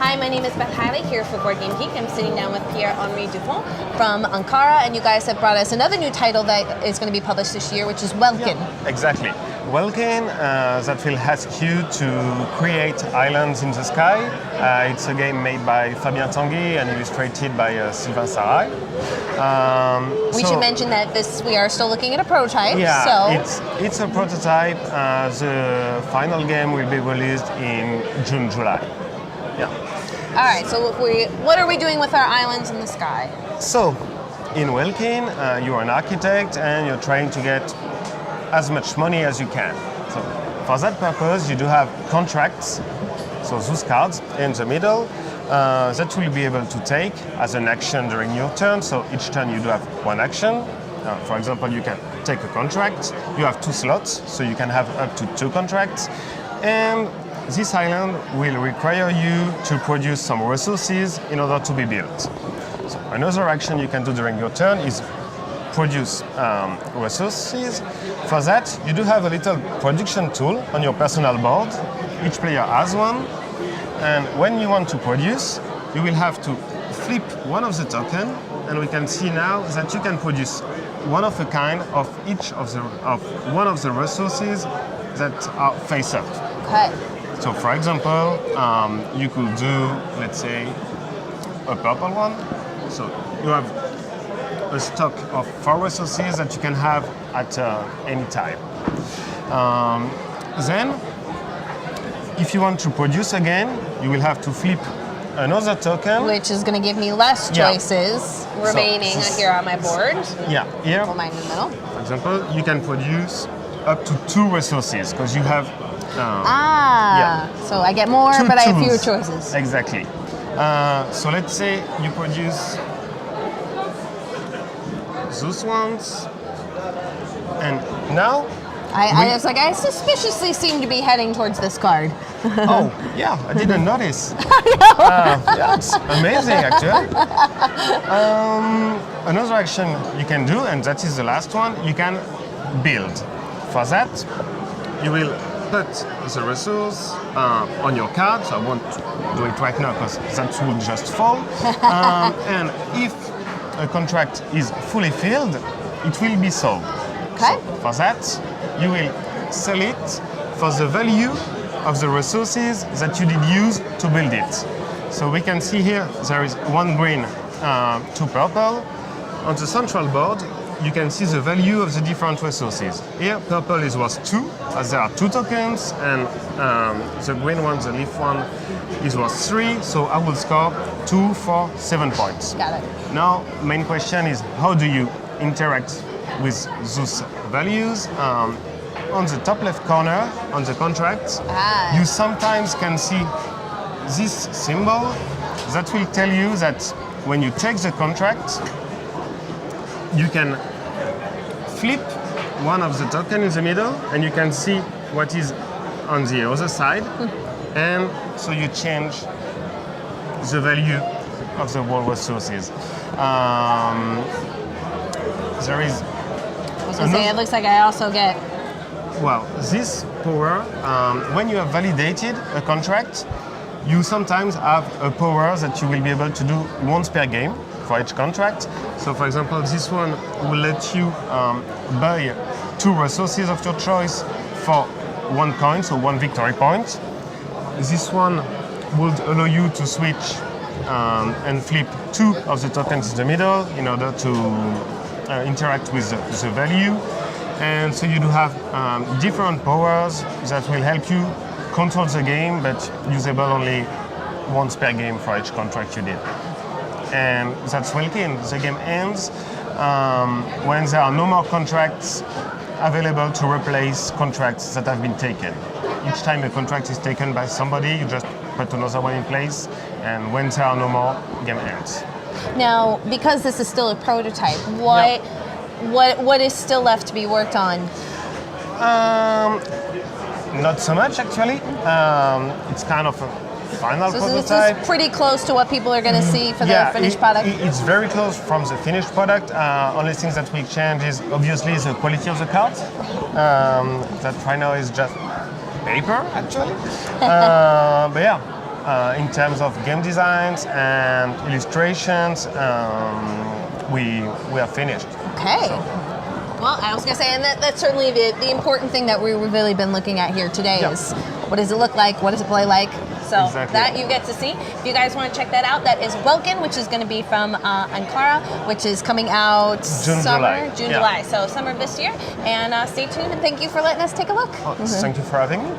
Hi, my name is Beth Hiley here for Board Game Geek. I'm sitting down with Pierre-Henri Dufont from Ankara, and you guys have brought us another new title that is going to be published this year, which is Welkin. Yeah, exactly. Welkin, that will ask you to create islands in the sky. It's a game made by Fabien Tanguy and illustrated by Sylvain Sarai. We should mention that we are still looking at a prototype. Yeah, so it's a prototype. The final game will be released in June, July. Yeah. All right. So what are we doing with our islands in the sky? So, in Welkin, you're an architect and you're trying to get as much money as you can. So, for that purpose, you do have contracts. So those cards in the middle that you will be able to take as an action during your turn. So each turn you do have one action. For example, you can take a contract. You have 2 slots, so you can have up to 2 contracts. And this island will require you to produce some resources in order to be built. So another action you can do during your turn is produce resources. For that, you do have a little production tool on your personal board. Each player has one. And when you want to produce, you will have to flip one of the tokens, and we can see now that you can produce one of a kind of each of one of the resources that are face up. Okay. So, for example, you could do, let's say, a purple one. So you have a stock of 4 resources that you can have at any time. Then, if you want to produce again, you will have to flip another token. Which is going to give me less choices remaining here on my board. Yeah, here, Put mine in the middle. for example, you can produce up to 2 resources because you have. So I get more, 2 but I have fewer tools. choices. Exactly. So let's say you produce those ones, and now. I suspiciously seem to be heading towards this card. Oh, yeah, I didn't notice. That's amazing, actually. Another action you can do, and that is the last one, you can build. For that, you will put the resource on your card. So I won't do it right now because that will just fall. And if a contract is fully filled, it will be sold. Okay. So for that, you will sell it for the value of the resources that you did use to build it. So we can see here there is 1 green, 2 purple. On the central board, you can see the value of the different resources. Here, purple is worth 2, as there are 2 tokens, and the green one, the leaf one, is worth 3. So I will score 2, 4, 7 points. Got it. Now, main question is how do you interact with those values? On the top left corner, on the contract, you sometimes can see this symbol that will tell you that when you take the contract, you can flip one of the tokens in the middle, and you can see what is on the other side, and so you change the value of the whole resources. There is. I was going to say, it looks like I also get. Well, this power, when you have validated a contract, you sometimes have a power that you will be able to do once per game for each contract. So, for example, this one will let you buy 2 resources of your choice for 1 coin, so 1 victory point. This one would allow you to switch and flip 2 of the tokens in the middle in order to interact with the value. And so you do have different powers that will help you control the game, but usable only once per game for each contract you did. And that's Welkin. The game ends when there are no more contracts available to replace contracts that have been taken. Each time a contract is taken by somebody, you just put another one in place, and when there are no more, game ends. Now, because this is still a prototype, what is still left to be worked on? Not so much, actually. It's kind of a final prototype. This is pretty close to what people are going to see for the finished product? It's very close from the finished product. Only thing that will change is obviously the quality of the cards. That right now is just paper, actually. But yeah, in terms of game designs and illustrations, we are finished. Okay. So. Well, I was going to say, and that's certainly the important thing that we've really been looking at here today is what does it look like? What does it play like? So exactly. that you get to see. If you guys want to check that out, that is Welkin, which is going to be from Ankara, which is coming out July. So summer of this year. And stay tuned, and thank you for letting us take a look. Thank you for having me.